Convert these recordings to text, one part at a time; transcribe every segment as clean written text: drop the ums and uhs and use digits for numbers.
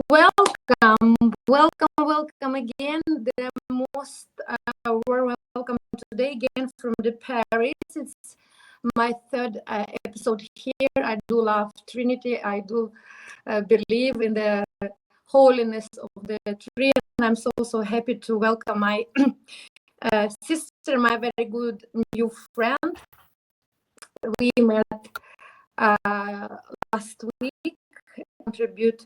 Welcome, welcome again. The most warm welcome today again from the Paris. It's my third episode here. I do love Trinity. I do believe in the holiness of the tree, and I'm so happy to welcome my sister, my very good new friend. We met last week. Contribute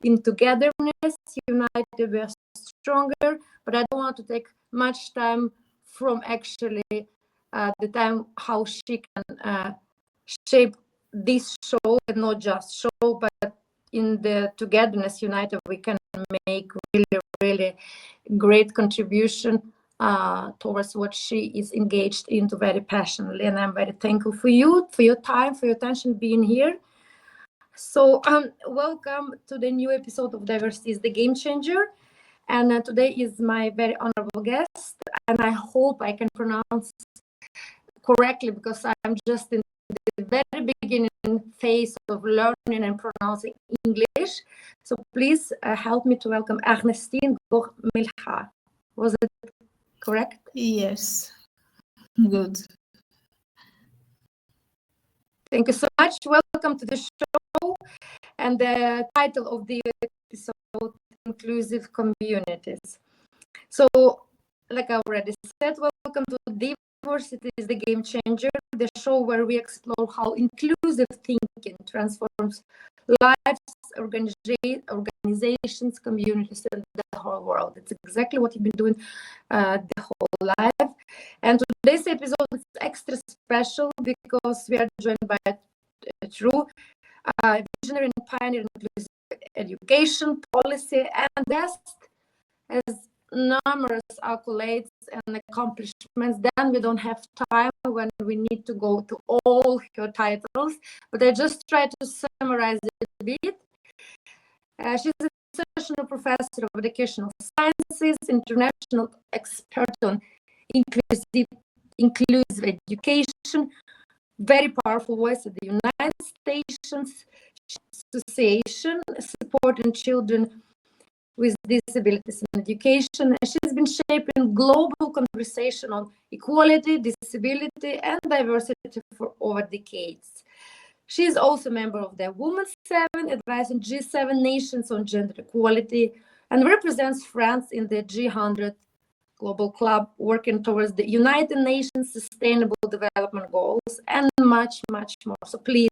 in togetherness, united we are stronger. But I don't want to take much time from actually the time how she can shape this show, and not just show, but in the togetherness united we can make really great contribution towards what she is engaged into very passionately. And I'm very thankful for you, for your time, for your attention being here. So welcome to the new episode of Diversity is the Game Changer. And today is my very honorable guest, and I hope I can pronounce correctly because I'm just in the very beginning phase of learning and pronouncing English. So please help me to welcome Ernestine Melha. Was it correct? Yes. Good. Thank you so much. Welcome to the show. And the title of the episode, Inclusive Communities. So, like I already said, welcome to Diversity is the Game Changer, the show where we explore how inclusive thinking transforms lives, organizations, communities, and the whole world. It's exactly what you've been doing the whole life. And today's episode is extra special because we are joined by a true visionary and pioneer in inclusive education policy, and guest has numerous accolades and accomplishments. Then we don't have time when we need to go to all her titles, but I just try to summarize it a bit. She's a associate professor of educational sciences, international expert on inclusive education, very powerful voice at the United Nations Association supporting children with disabilities in education. And she's been shaping global conversation on equality, disability, and diversity for over decades. She is also a member of the Women's 7, advising G7 nations on gender equality, and represents France in the G100 Club, working towards the United Nations Sustainable Development Goals, and much more. So please,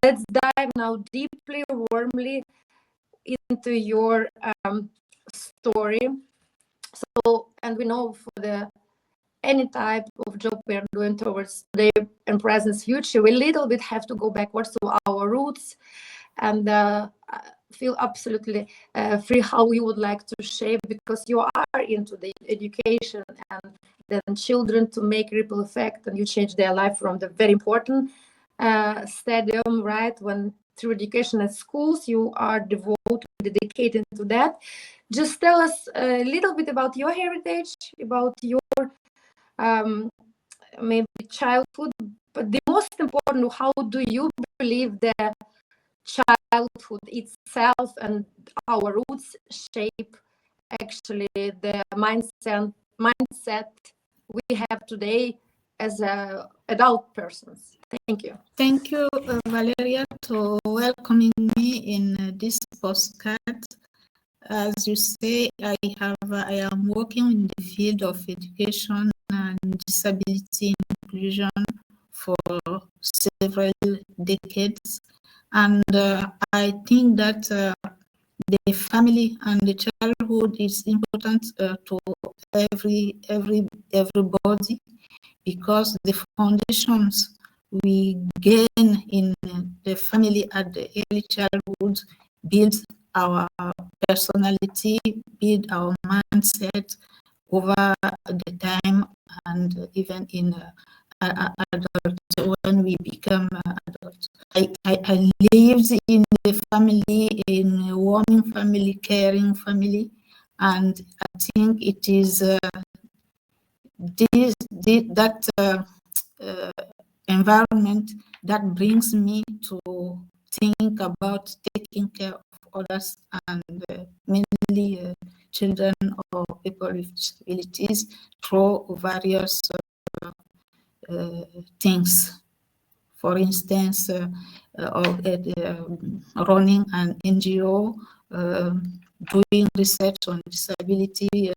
let's dive now deeply, warmly into your story. So, and we know for any type of job we are doing towards today and present future, we a little bit have to go backwards to our roots and feel absolutely free how we would like to shape, because you are into the education and then children to make ripple effect, and you change their life from the very important stadium, right? When through education at schools, you are dedicated to that. Just tell us a little bit about your heritage, about your maybe childhood, but the most important, how do you believe the childhood itself and our roots shape actually the mindset we have today as adult persons? Thank you. Thank you, Valeria, to welcoming me in this postcard. As you say, I am working in the field of education and disability inclusion for several decades, and I think that the family and the childhood is important to everybody, because the foundations we gain in the family at the early childhood build our personality, build our mindset over the time, and even in adult, when we become adults. I lived in the family, in a warming family, caring family, and I think it is that environment that brings me to think about taking care of others, and mainly children or people with disabilities through various things. For instance, running an NGO, doing research on disability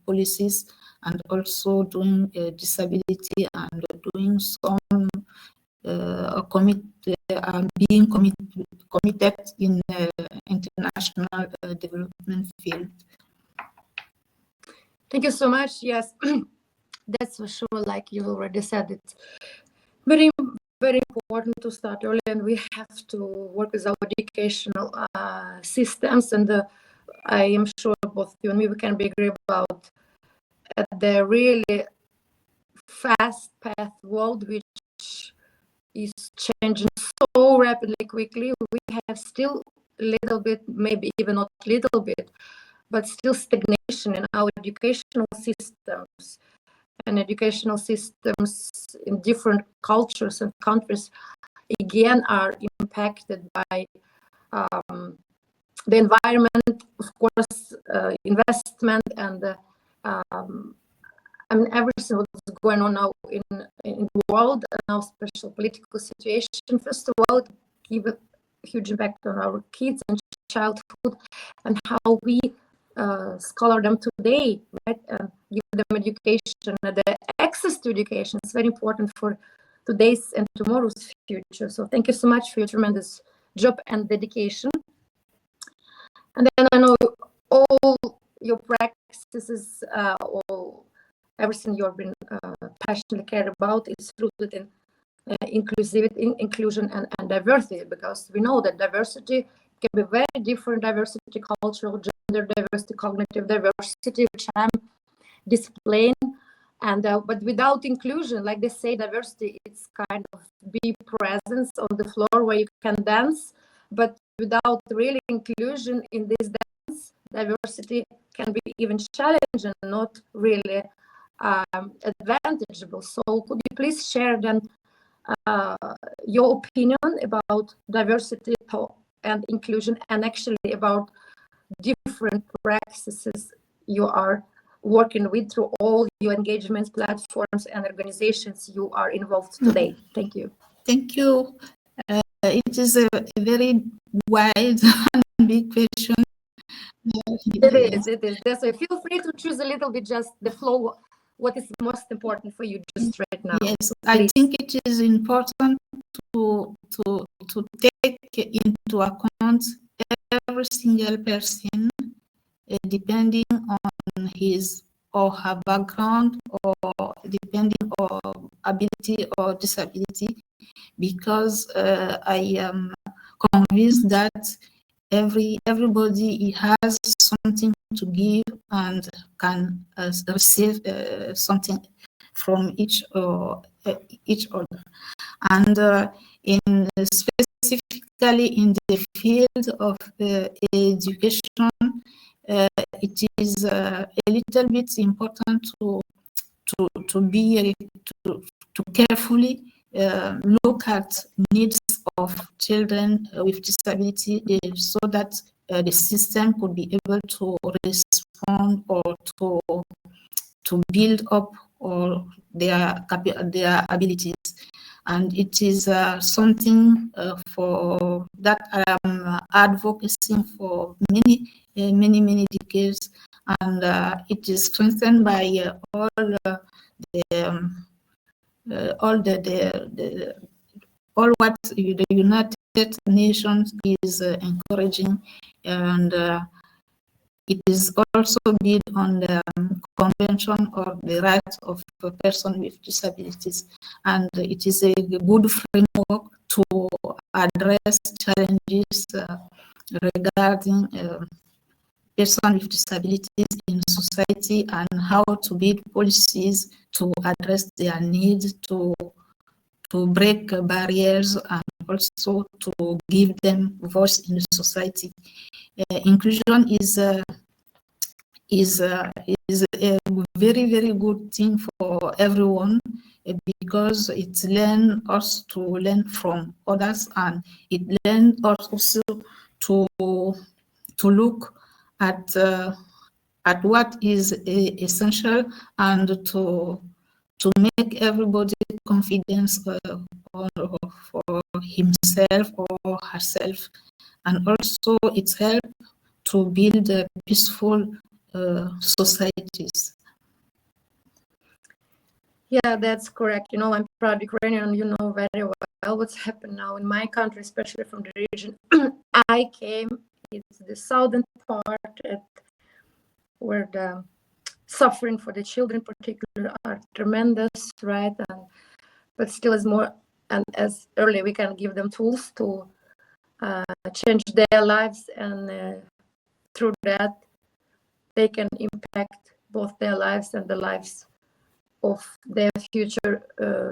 policies, and also doing disability and doing some being committed in international development field. Thank you so much. Yes, that's for sure. Like you already said, it's very, very important to start early, and we have to work with our educational systems. And I am sure both you and me, we can be agree about the really fast path world, which is changing so rapidly, quickly. We have still a little bit, maybe even not little bit, but still stagnation in our educational systems. And educational systems in different cultures and countries, again, are impacted by the environment, of course, investment, and I mean, everything what's going on now in the world, and now special political situation. First of all, give a huge impact on our kids and childhood, and how we scholar them today, right? And give them education. The access to education is very important for today's and tomorrow's future. So thank you so much for your tremendous job and dedication. And then I know all your practices, everything you've been passionately care about is rooted in inclusivity, inclusion, and diversity, because we know that diversity can be very different: diversity, cultural, gender diversity, cognitive diversity, which I'm displaying. And but without inclusion, like they say, diversity, it's kind of be presence on the floor where you can dance, but without really inclusion in this dance, diversity can be even challenging and not really advantageable. So could you please share then your opinion about diversity and inclusion, and actually about different practices you are working with through all your engagements, platforms, and organizations you are involved today? Thank you. Thank you. It is a very wide and big question. It is. So feel free to choose a little bit, just the flow, what is most important for you just right now. Yes, I think it is important to take into account every single person, depending on his or her background, or depending on ability or disability, because I am convinced that everybody has something to give and can receive something from each other. And specifically in the field of education, it is a little bit important to carefully look at needs of children with disability, so that the system could be able to respond or to build up or their abilities. And it is something for that I am advocating for many decades, and it is strengthened by all what the United Nations is encouraging, and it is also built on the Convention of the Rights of a Person with Disabilities, and it is a good framework to address challenges regarding persons with disabilities in society, and how to build policies to address their needs, to break barriers, and also to give them voice in society. Inclusion is a very good thing for everyone, because it learns us to learn from others, and it learns us also to to look at what is essential and to make everybody confidence for himself or herself, and also it helps to build peaceful societies. Yeah, that's correct. You know, I'm proud Ukrainian. You know very well what's happened now in my country, especially from the region I came. It's the southern part where the suffering for the children, in particular, are tremendous, right? But still, is more, and as early we can give them tools to change their lives, and through that they can impact both their lives and the lives of their future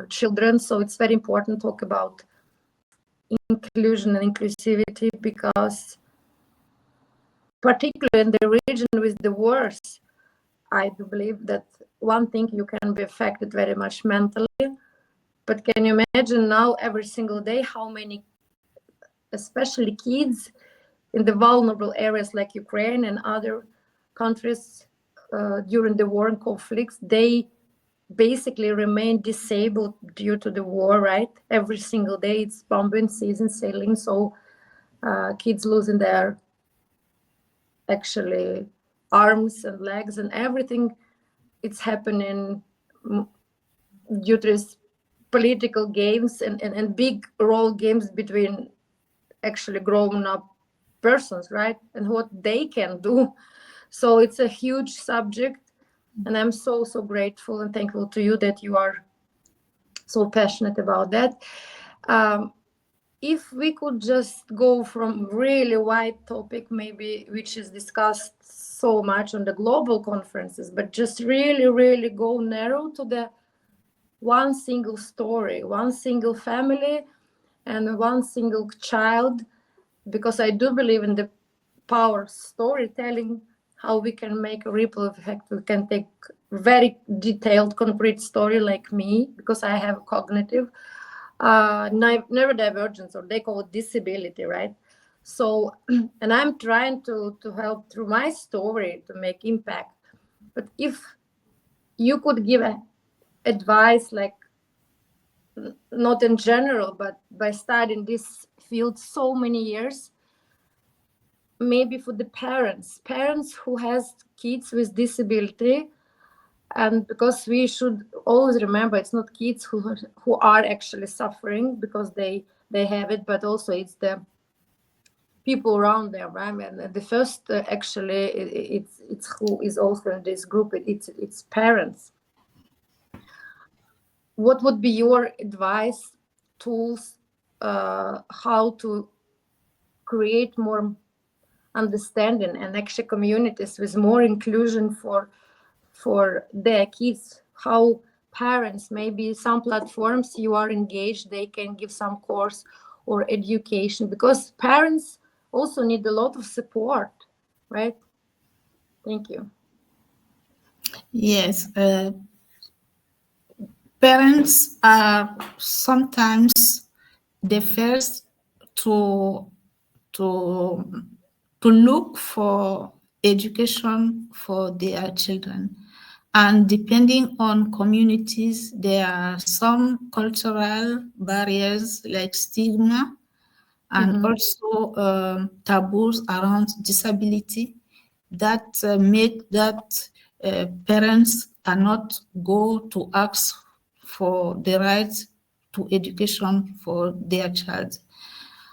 children. So it's very important to talk about inclusion and inclusivity, because particularly in the region with the wars, I do believe that one thing, you can be affected very much mentally, but can you imagine now every single day how many, especially kids in the vulnerable areas like Ukraine and other countries during the war and conflicts, they basically remain disabled due to the war, right? Every single day it's bombing season, sailing, so kids losing their actually arms and legs and everything. It's happening due to this political games and big role games between actually grown up persons, right? And what they can do. So it's a huge subject, and I'm so grateful and thankful to you that you are so passionate about that. If we could just go from really wide topic, maybe, which is discussed so much on the global conferences, but just really go narrow to the one single story, one single family, and one single child, because I do believe in the power of storytelling, how we can make a ripple effect. We can take very detailed, concrete story like me, because I have cognitive neurodivergence, or they call it disability, right? So, and I'm trying to help through my story to make impact. But if you could give advice, like not in general, but by studying this field so many years, maybe for the parents who has kids with disability, and because we should always remember it's not kids who are actually suffering because they have it, but also it's the people around them, right? And the first actually it's who is also in this group, it's parents. What would be your advice, tools, how to create more understanding and actually communities with more inclusion for their kids? How parents, maybe some platforms you are engaged, they can give some course or education, because parents also need a lot of support, right? Thank you. Yes, parents are sometimes the first to to to look for education for their children. And depending on communities, there are some cultural barriers like stigma and also taboos around disability that make that parents cannot go to ask for the right to education for their child.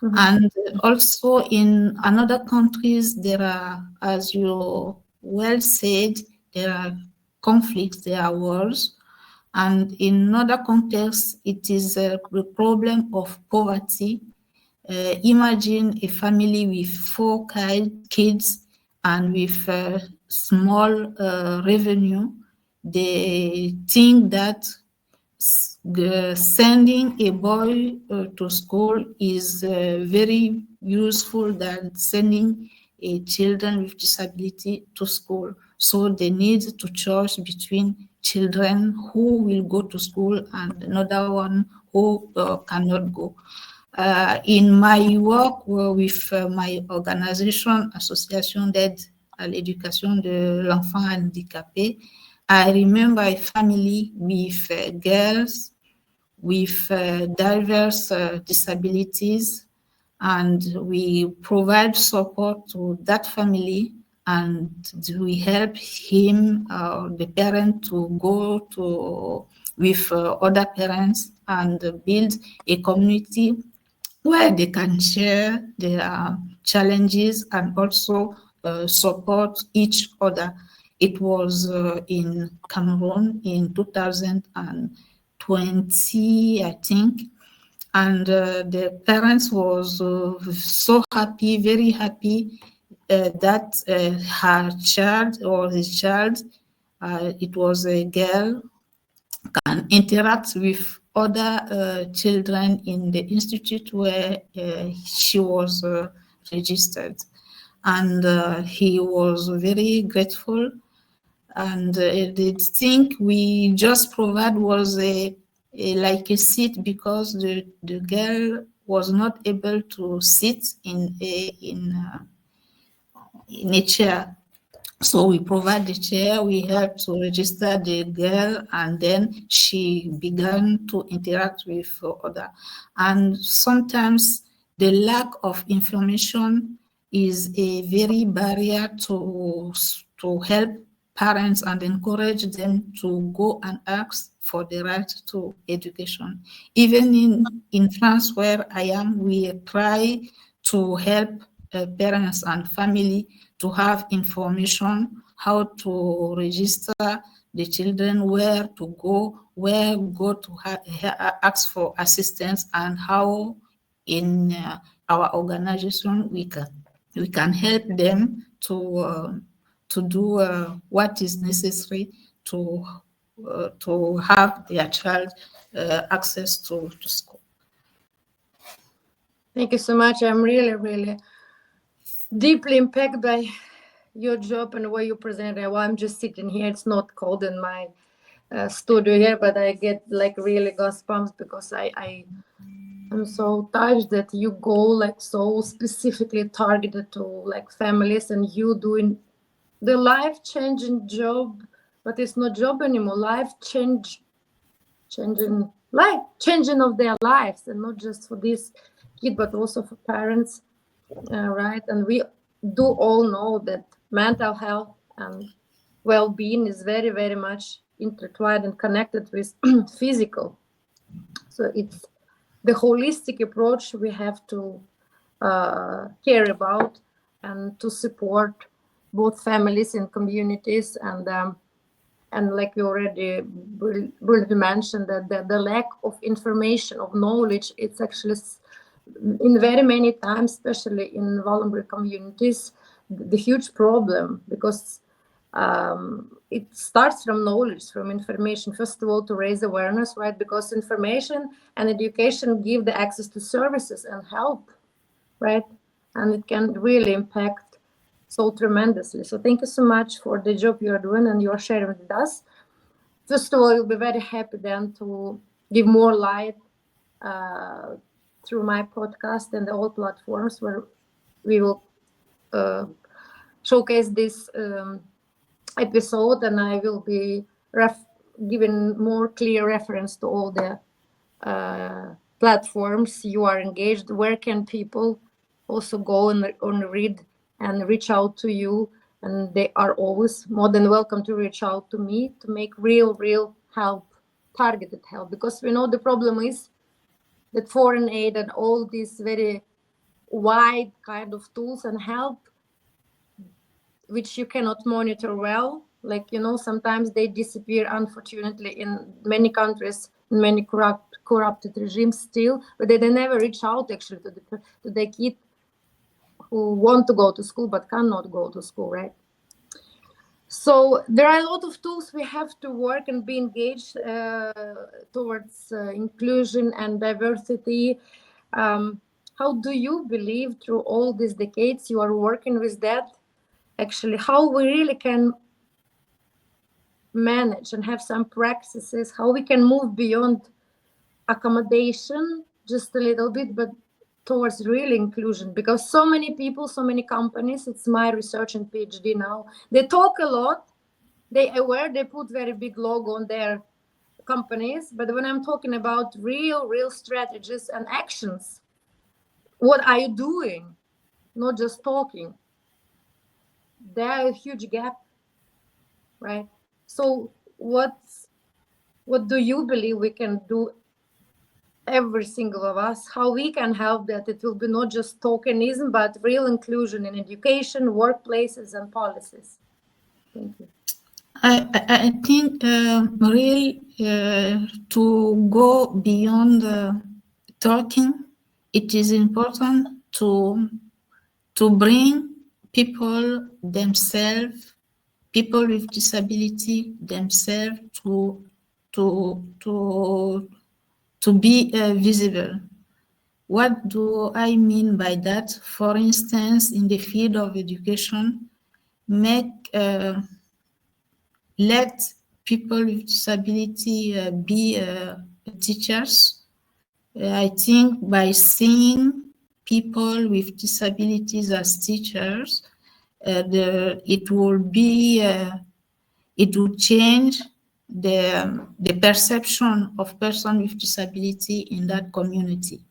And also in another countries, there are, as you well said, there are conflicts, there are wars. And in other contexts, it is a problem of poverty. Imagine a family with 4 kids and with small revenue. They think that sending a boy to school is very useful than sending a children with disability to school. So they need to choose between children who will go to school and another one who cannot go. In my work with my organisation, Association d'aide à l'éducation de l'enfant handicapé, I remember a family with girls with diverse disabilities, and we provide support to that family, and we help him, the parent, to go to with other parents and build a community where they can share their challenges and also support each other. It was in Cameroon in 2020, I think, and the parents was so happy, very happy that her child or his child, it was a girl, can interact with other children in the institute where she was registered. And he was very grateful. And the thing we just provide was like a seat, because the girl was not able to sit in a chair. So we provide the chair, we help to register the girl, and then she began to interact with other. And sometimes the lack of information is a very barrier to help parents and encourage them to go and ask for the right to education. Even in France, where I am, we try to help parents and family to have information, how to register the children, where to go to ask for assistance, and how in our organization we can help them to do what is necessary to have their child access to school. Thank you so much. I'm really, really deeply impacted by your job and the way you present it. Well, I'm just sitting here. It's not cold in my studio here, but I get like really goosebumps because I'm so touched that you go like so specifically targeted to like families, and you doing the life-changing job, but it's not job anymore. Changing of their lives, and not just for this kid, but also for parents, right? And we do all know that mental health and well-being is very, very much intertwined and connected with physical. So it's the holistic approach we have to care about and to support both families and communities. And like you already brilliantly mentioned, that the lack of information, of knowledge, it's actually in very many times, especially in vulnerable communities, the huge problem, because it starts from knowledge, from information. First of all, to raise awareness, right? Because information and education give the access to services and help, right? And it can really impact so tremendously. So thank you so much for the job you're doing and you're sharing with us. First of all, we'll be very happy then to give more light through my podcast and all platforms where we will showcase this episode, and I will be giving more clear reference to all the platforms you are engaged. Where can people also go and read and reach out to you? And they are always more than welcome to reach out to me to make real help, targeted help, because we know the problem is that foreign aid and all these very wide kind of tools and help, which you cannot monitor well, like, sometimes they disappear, unfortunately, in many countries, in many corrupted regimes still, but they never reach out actually to the kid who want to go to school but cannot go to school, right? So there are a lot of tools we have to work and be engaged towards inclusion and diversity. How do you believe through all these decades you are working with that, actually, how we really can manage and have some practices, how we can move beyond accommodation just a little bit, but towards real inclusion, because so many people, so many companies, it's my research and PhD now, they talk a lot, they aware, they put very big logo on their companies, but when I'm talking about real strategies and actions, what are you doing? Not just talking. There is a huge gap, right? So what do you believe we can do, every single of us, how we can help that it will be not just tokenism, but real inclusion in education, workplaces, and policies? Thank you. I think really to go beyond talking, it is important to bring people themselves, people with disability themselves to be visible. What do I mean by that? For instance, in the field of education, let people with disability be teachers. I think by seeing people with disabilities as teachers, it will change the perception of person with disability in that community.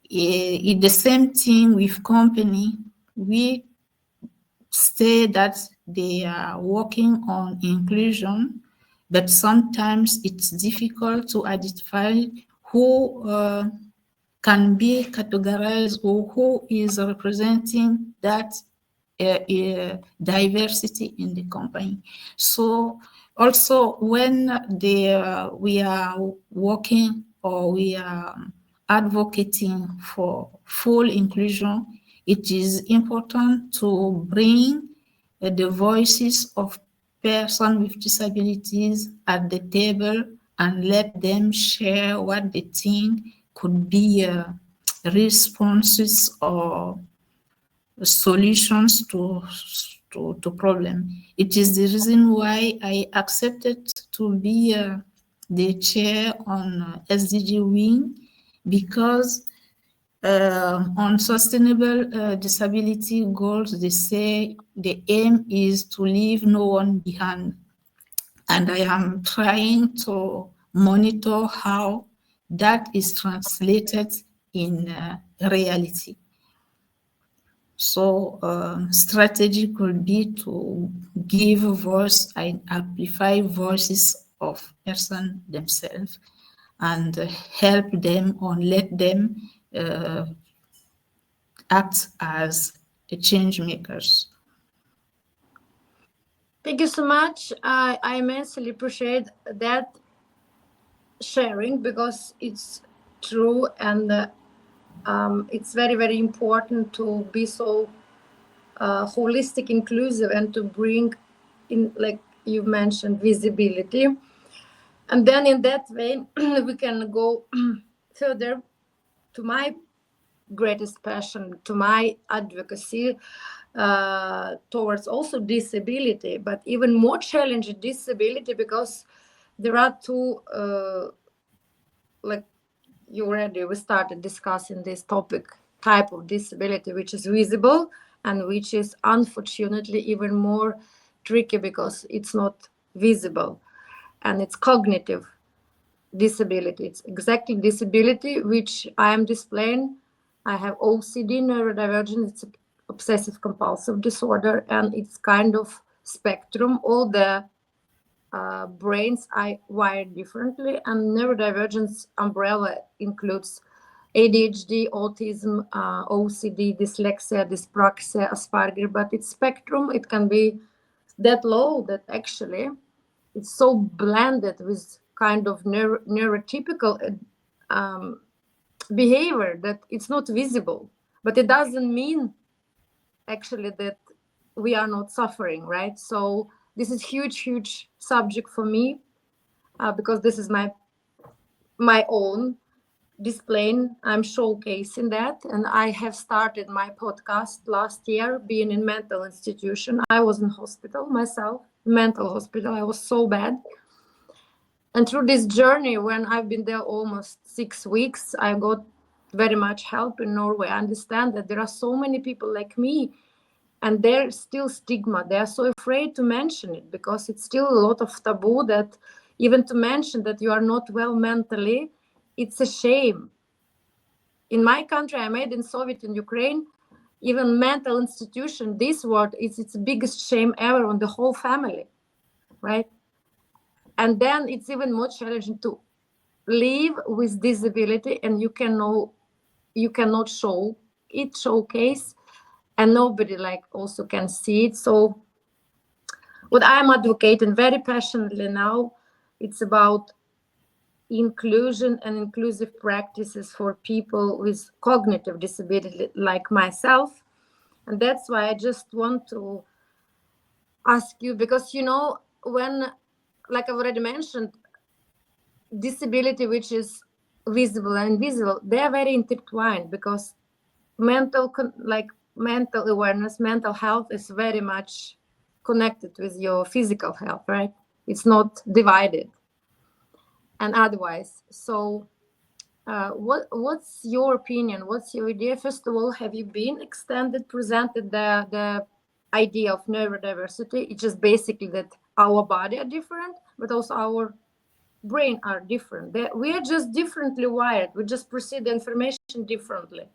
It's the same thing with company. We say that they are working on inclusion, but sometimes it's difficult to identify who can be categorized or who is representing that diversity in the company. So also when we are working or we are advocating for full inclusion, it is important to bring the voices of persons with disabilities at the table and let them share what they think could be responses or solutions to problem. It is the reason why I accepted to be the chair on SDG wing, because on sustainable disability goals, they say the aim is to leave no one behind. And I am trying to monitor how that is translated in reality. So strategy could be to give voice and amplify voices of persons themselves and help them or let them act as change makers. Thank you so much. I immensely appreciate that sharing, because it's true, and it's very important to be so holistic, inclusive, and to bring in, like you mentioned, visibility. And then in that way, we can go further to my greatest passion, to my advocacy towards also disability, but even more challenging disability, because there are two, like we started discussing this topic, type of disability, which is visible and which is unfortunately even more tricky because it's not visible, and it's cognitive disability. It's exactly disability which I am displaying. I have OCD, neurodivergent, it's obsessive compulsive disorder, and it's kind of spectrum. All the brains are wired differently, and neurodivergence umbrella includes ADHD, autism, OCD, dyslexia, dyspraxia, Asperger, but it's spectrum. It can be that low that actually it's so blended with kind of neurotypical behavior that it's not visible. But it doesn't mean actually that we are not suffering, right? So this is huge subject for me, because this is my own displaying. I'm showcasing that, and I have started my podcast last year, being in mental institution. I was in hospital myself, mental hospital. I was so bad, And through this journey, when I've been there almost 6 weeks, I got very much help in Norway. I understand that there are so many people like me, and there's still stigma. They are so afraid to mention it because it's still a lot of taboo, that even to mention that you are not well mentally, it's a shame. In my country, I made in Soviet in Ukraine, even mental institution, this word is its biggest shame ever on the whole family, right? And then it's even more challenging to live with disability, and you cannot showcase, and nobody like also can see it. So what I'm advocating very passionately now, it's about inclusion and inclusive practices for people with cognitive disability like myself. And that's why I just want to ask you, because when, like I've already mentioned, disability which is visible and invisible, they are very intertwined, because mental awareness, mental health is very much connected with your physical health, right? It's not divided and otherwise. So what's your opinion? What's your idea? First of all, have you been presented the idea of neurodiversity? It's just basically that our body are different, but also our brain are different. We are just differently wired. We just perceive the information differently.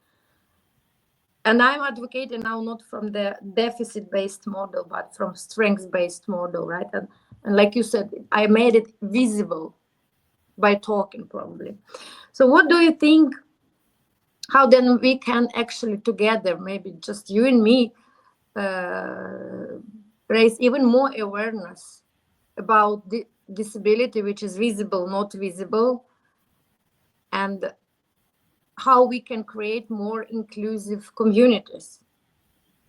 And I'm advocating now not from the deficit-based model, but from strength-based model, right? And like you said, I made it visible by talking, probably. So what do you think, how then we can actually together, maybe just you and me, raise even more awareness about the disability, which is visible, not visible, and how we can create more inclusive communities?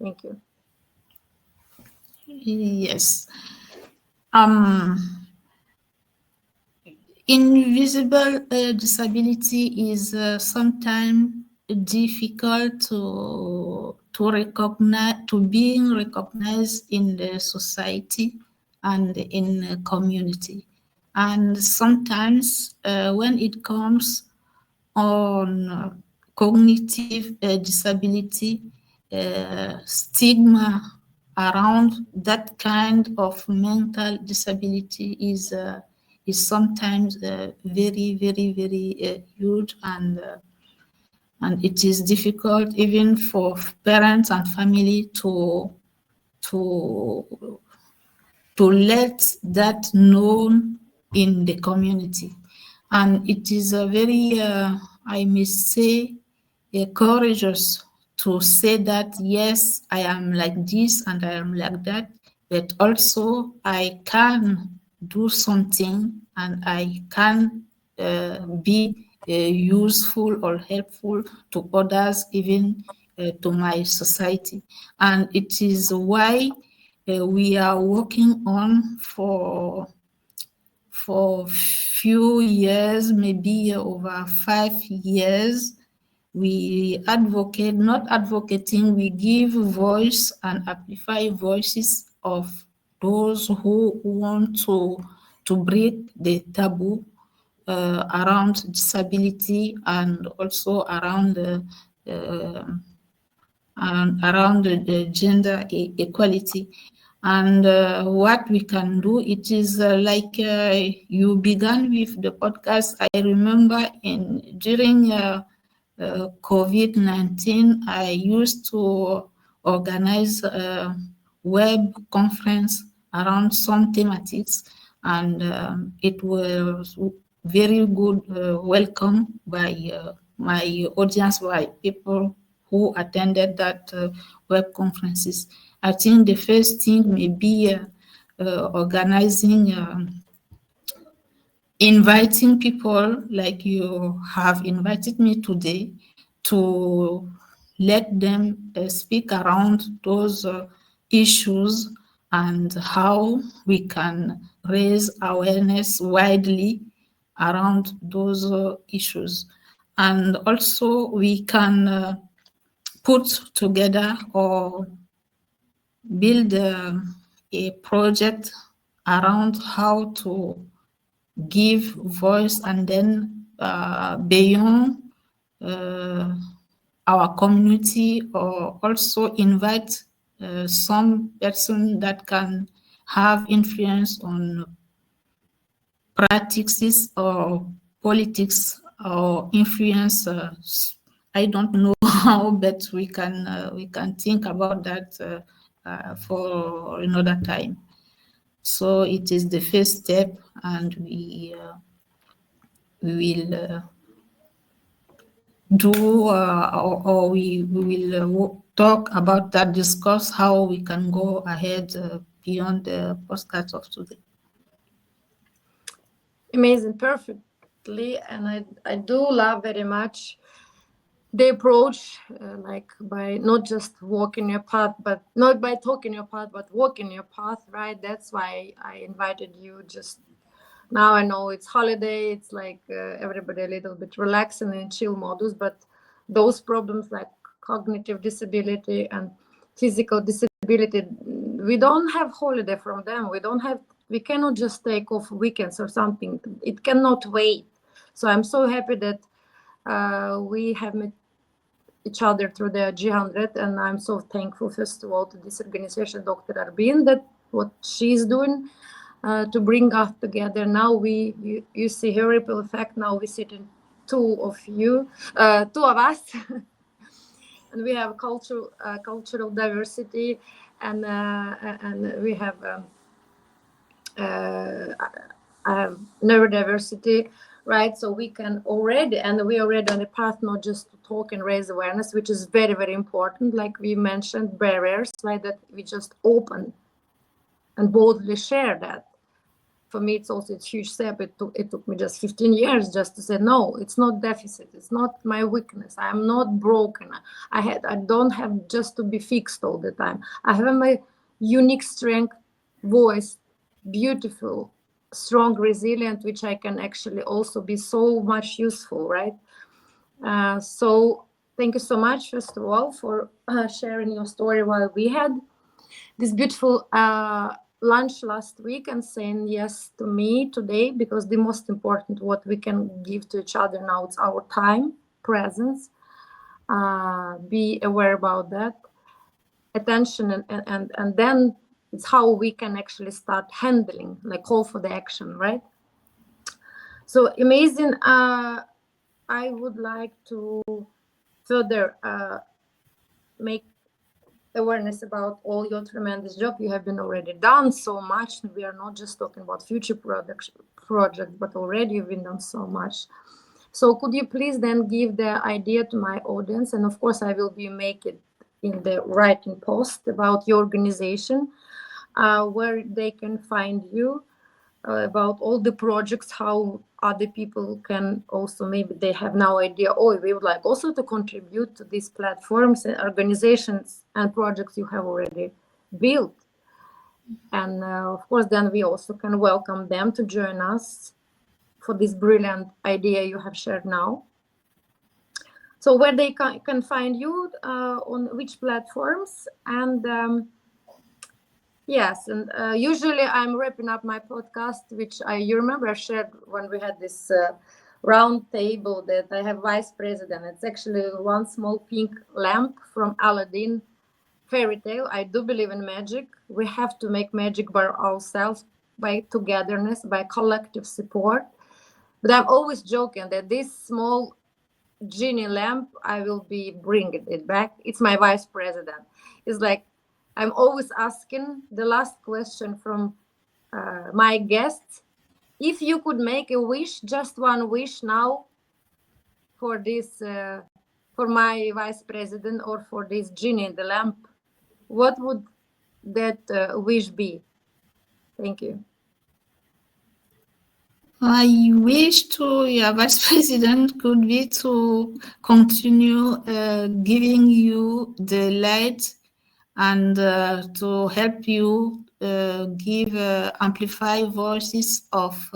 Thank you. Yes. Invisible disability is sometimes difficult to recognize, to being recognized in the society and in the community. And sometimes when it comes on cognitive disability, stigma around that kind of mental disability is sometimes very, very, very huge, and it is difficult even for parents and family to let that known in the community. And it is a very, I must say, courageous to say that, yes, I am like this and I am like that, but also I can do something and I can be useful or helpful to others, even to my society. And it is why we are working on for few years, maybe over 5 years. We advocate, not advocating, we give voice and amplify voices of those who want to break the taboo around disability, and also around the gender equality. And what we can do, it is like you began with the podcast. I remember during COVID-19, I used to organize a web conference around some thematics, and it was very good welcome by my audience, by people who attended that web conferences. I think the first thing may be organizing, inviting people like you have invited me today, to let them speak around those issues, and how we can raise awareness widely around those issues. And also we can put together or build a project around how to give voice, and then beyond our community, or also invite some person that can have influence on practices or politics or influence. I don't know how, but we can think about that for another time. So it is the first step, and we will do or we will talk about that, discuss how we can go ahead beyond the postcards of today. Amazing, perfectly. And I do love very much the approach, like by not just walking your path, but not by talking your path, but walking your path, right? That's why I invited you. Just now I know it's holiday, it's like everybody a little bit relaxing in chill modus, but those problems like cognitive disability and physical disability, we don't have holiday from them. We cannot just take off weekends or something. It cannot wait. So I'm so happy that we have met each other through the G100, and I'm so thankful, first of all, to this organization, Dr. Arbin, that what she's doing to bring us together. Now you see her ripple effect. Now we sit in two of us, and we have cultural diversity, and we have neurodiversity, right? So we can already, and we already on the path not just to talk and raise awareness, which is very, very important. Like we mentioned, barriers, right? That we just open and boldly share that. For me, it's also a huge step. It took me just 15 years just to say, no, it's not deficit. It's not my weakness. I'm not broken. I don't have just to be fixed all the time. I have my unique strength, voice, beautiful, strong, resilient, which I can actually also be so much useful, right? So thank you so much, first of all, for sharing your story while we had this beautiful lunch last week and saying yes to me today, because the most important what we can give to each other now, it's our time, presence, be aware about that, attention, and then it's how we can actually start handling, like call for the action, right? So amazing. I would like to further make awareness about all your tremendous job you have been already done so much. We are not just talking about future projects, but already you've been done so much. So could you please then give the idea to my audience, and of course I will be make it in the writing post about your organization, where they can find you, about all the projects, how other people can also, maybe they have no idea, oh, we would like also to contribute to these platforms and organizations and projects you have already built. And of course, then we also can welcome them to join us for this brilliant idea you have shared now. So where they can find you, on which platforms, and yes, and usually I'm wrapping up my podcast, which you remember I shared when we had this round table that I have vice president. It's actually one small pink lamp from Aladdin fairy tale. I do believe in magic. We have to make magic by ourselves, by togetherness, by collective support. But I'm always joking that this small genie lamp, I will be bringing it back. It's my vice president. It's like I'm always asking the last question from my guests. If you could make a wish, just one wish now for this, for my vice president, or for this genie in the lamp, what would that wish be? Thank you. I wish to your vice president could be to continue giving you the light, and to help you give amplify voices of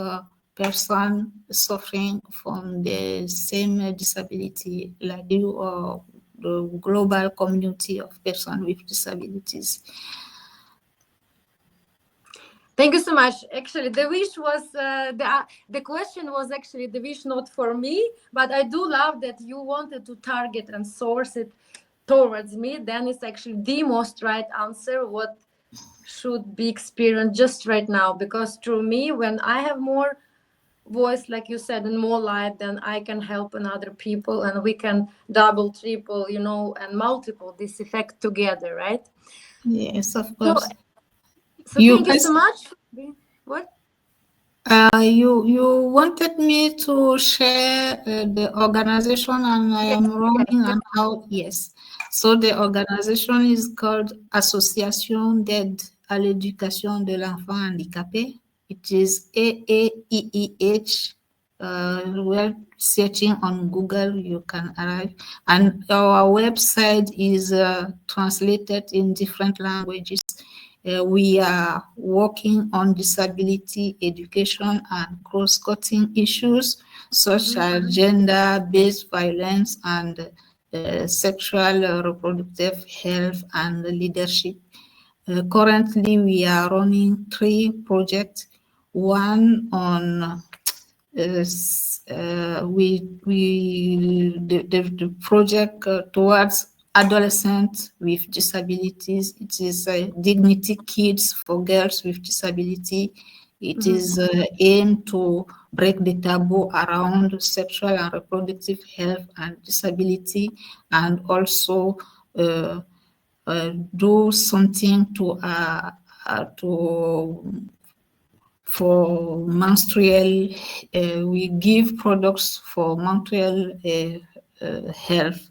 person suffering from the same disability like you, or the global community of persons with disabilities. Thank you so much. Actually, the wish was the question was actually the wish not for me, but I do love that you wanted to target and source it towards me. Then it's actually the most right answer. What should be experienced just right now? Because through me, when I have more voice, like you said, and more light, then I can help another people, and we can double, triple, and multiple this effect together, right? Yes, of So, course. so You thank you so much. What? you wanted me to share the organization and I Yes, am yes, running yes. and how, yes. So the organization is called Association d'aide à l'éducation de l'enfant handicapé. It is AAEEH. We're searching on Google, you can arrive. And our website is translated in different languages. We are working on disability education and cross-cutting issues such as gender-based violence and sexual reproductive health and leadership. Currently, we are running 3 projects, one on the project towards adolescents with disabilities. It is Dignity Kids for girls with disability. It is aimed to break the taboo around sexual and reproductive health and disability, and also do something to for menstrual, we give products for menstrual health.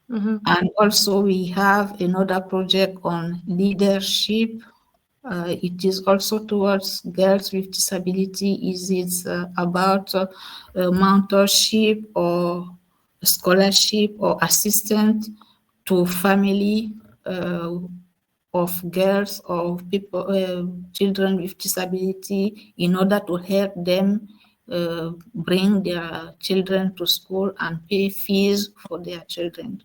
And also we have another project on leadership. It is also towards girls with disability. Is it about mentorship or scholarship or assistance to family of girls or people, children with disability, in order to help them bring their children to school and pay fees for their children.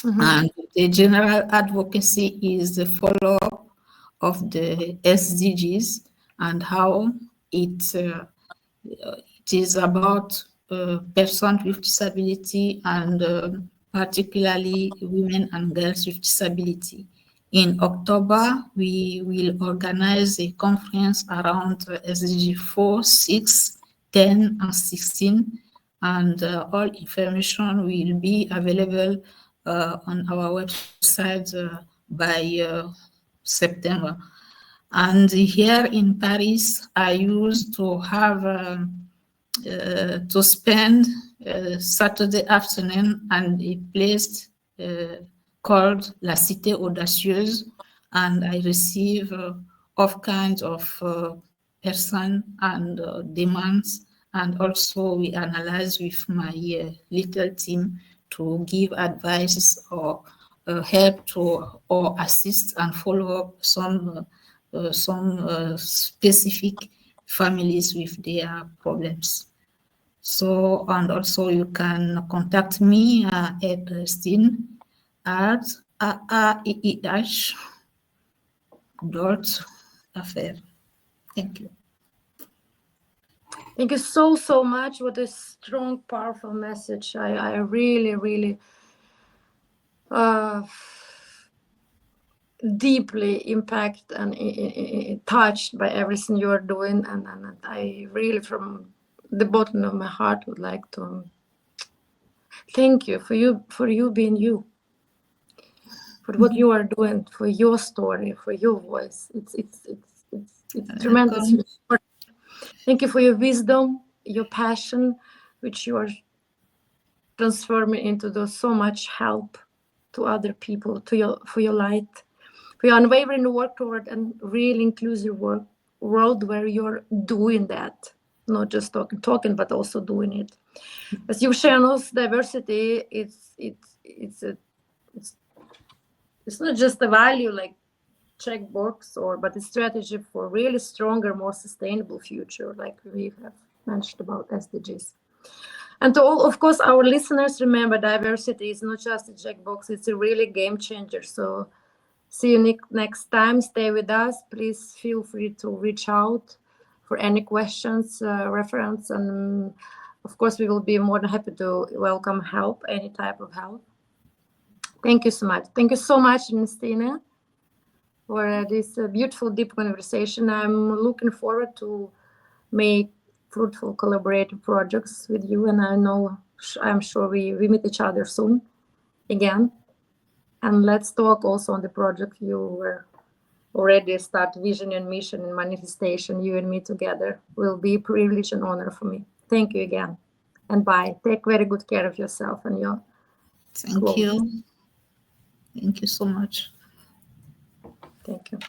And the general advocacy is the follow-up of the SDGs and how it is about persons with disability and particularly women and girls with disability. In October, we will organize a conference around SDG 4, 6, 10, and 16, and all information will be available on our website by September. And here in Paris, I used to have to spend Saturday afternoon and a place called La Cité Audacieuse, and I receive all kinds of person and demands, and also we analyze with my little team to give advice or help to or assist and follow up some specific families with their problems. So, and also you can contact me at Ernestine at AAEEH.affair. Thank you. Thank you so, so much. What a strong, powerful message. I really, really deeply impacted and touched by everything you're doing. And I really, from the bottom of my heart, would like to thank you for you being you, for what you are doing, for your story, for your voice. It's tremendous. Thank you for your wisdom, your passion, which you are transforming into so much help to other people, for your light, for your unwavering work toward a real inclusive world where you're doing that, not just talking, but also doing it. As you share us, diversity, it's not just a value like checkbox, but a strategy for really stronger, more sustainable future, like we have mentioned about SDGs. And to all, of course, our listeners, remember, diversity is not just a checkbox, it's a really game changer. So See you next time. Stay with us. Please feel free to reach out for any questions, reference, and of course, we will be more than happy to welcome help, any type of help. Thank you so much. Thank you so much, Ernestine, for this beautiful, deep conversation. I'm looking forward to make fruitful collaborative projects with you, and I'm sure we meet each other soon again. And let's talk also on the project you were already start, vision and mission and manifestation, you and me together will be a privilege and honor for me. Thank you again. And bye. Take very good care of yourself and your Thank you. Thank you so much. Thank you.